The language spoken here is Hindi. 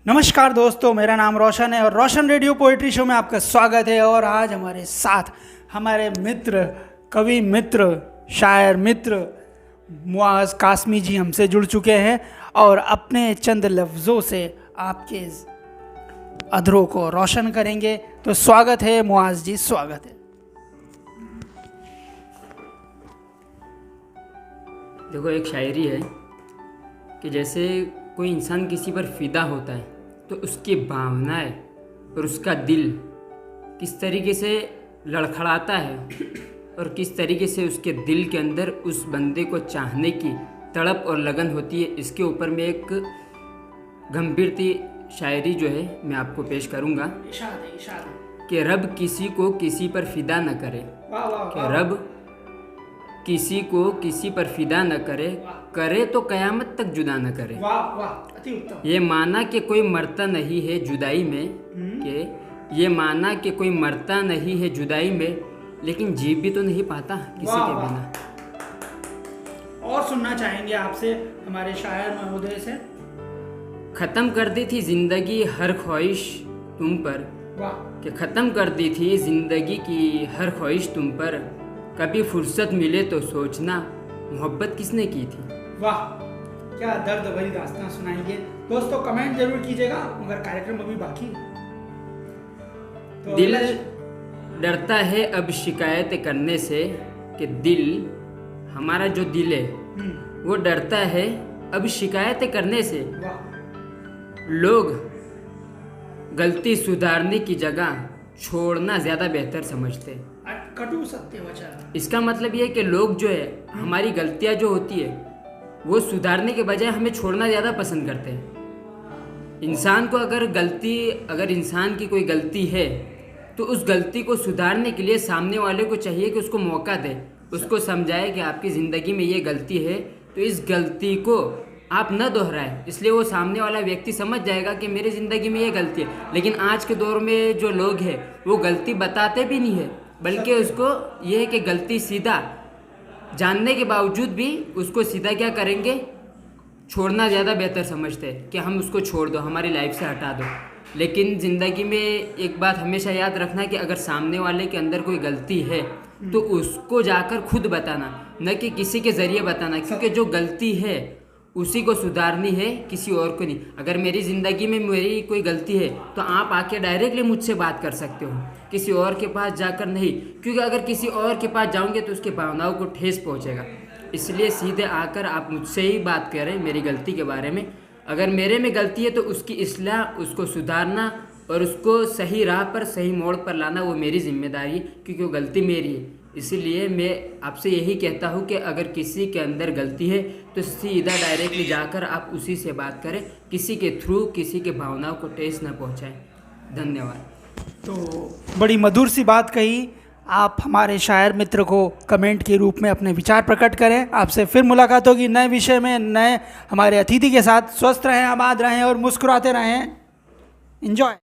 नमस्कार दोस्तों, मेरा नाम रोशन है और रोशन रेडियो पोइट्री शो में आपका स्वागत है। और आज हमारे साथ हमारे मित्र, कवि मित्र, शायर मित्र मुआज़ कासमी जी हमसे जुड़ चुके हैं और अपने चंद लफ्ज़ों से आपके अधरों को रोशन करेंगे। तो स्वागत है मुआज़ जी, स्वागत है। देखो, एक शायरी है कि जैसे कोई इंसान किसी पर फिदा होता है तो उसकी भावनाएं और उसका दिल किस तरीके से लड़खड़ाता है और किस तरीके से उसके दिल के अंदर उस बंदे को चाहने की तड़प और लगन होती है, इसके ऊपर मैं एक गंभीरती शायरी जो है मैं आपको पेश करूँगा कि रब किसी को किसी पर फिदा न करे, कि रब किसी को किसी पर फिदा न करे, करे तो कयामत तक जुदा न करे। अति उत्तम। ये माना कि कोई मरता नहीं है जुदाई में, कि ये माना कि कोई मरता नहीं है जुदाई में, लेकिन जी भी तो नहीं पाता किसी के बिना। और सुनना चाहेंगे आपसे हमारे शायर महोदय से। खत्म कर दी थी जिंदगी हर ख्वाहिश तुम पर, कि खत्म कर दी थी जिंदगी की हर ख्वाहिश तुम पर, कभी फुर्सत मिले तो सोचना मोहब्बत किसने की थी। वाह, क्या दर्द भरी दास्तां सुनाएंगे दोस्तों। कमेंट जरूर कीजिएगा, मगर कार्यक्रम अभी बाकी है। तो दिल डरता है अब शिकायत करने से, कि दिल, हमारा जो दिल है वो डरता है अब शिकायत करने से। लोग गलती सुधारने की जगह छोड़ना ज़्यादा बेहतर समझते हैं। कटु सत्य वचन। इसका मतलब ये है कि लोग जो है हमारी गलतियाँ जो होती है वो सुधारने के बजाय हमें छोड़ना ज़्यादा पसंद करते हैं। इंसान को अगर इंसान की कोई गलती है तो उस गलती को सुधारने के लिए सामने वाले को चाहिए कि उसको मौका दे, उसको समझाए कि आपकी ज़िंदगी में ये गलती है तो इस गलती को आप न दोहराएं। इसलिए वो सामने वाला व्यक्ति समझ जाएगा कि मेरी ज़िंदगी में ये गलती है। लेकिन आज के दौर में जो लोग हैं वो गलती बताते भी नहीं है, बल्कि उसको ये है कि गलती सीधा जानने के बावजूद भी उसको सीधा क्या करेंगे, छोड़ना ज़्यादा बेहतर समझते हैं कि हम उसको छोड़ दो, हमारी लाइफ से हटा दो। लेकिन ज़िंदगी में एक बात हमेशा याद रखना कि अगर सामने वाले के अंदर कोई गलती है तो उसको जाकर खुद बताना, न कि किसी के ज़रिए बताना, क्योंकि जो गलती है उसी को सुधारनी है, किसी और को नहीं। अगर मेरी ज़िंदगी में मेरी कोई गलती है तो आप आके डायरेक्टली मुझसे बात कर सकते हो, किसी और के पास जाकर नहीं, क्योंकि अगर किसी और के पास जाओगे तो उसकी भावनाओं को ठेस पहुंचेगा। इसलिए सीधे आकर आप मुझसे ही बात करें मेरी गलती के बारे में। अगर मेरे में गलती है तो उसकी इस्लाह, उसको सुधारना और उसको सही राह पर, सही मोड़ पर लाना वो मेरी जिम्मेदारी है, क्योंकि वो गलती मेरी है। इसीलिए मैं आपसे यही कहता हूँ कि अगर किसी के अंदर गलती है तो सीधा डायरेक्टली जाकर आप उसी से बात करें, किसी के थ्रू किसी के भावनाओं को ठेस न पहुँचाएं। धन्यवाद। तो बड़ी मधुर सी बात कही। आप हमारे शायर मित्र को कमेंट के रूप में अपने विचार प्रकट करें। आपसे फिर मुलाकात होगी नए विषय में, नए हमारे अतिथि के साथ। स्वस्थ रहें, आबाद रहें और मुस्कुराते रहें। एंजॉय।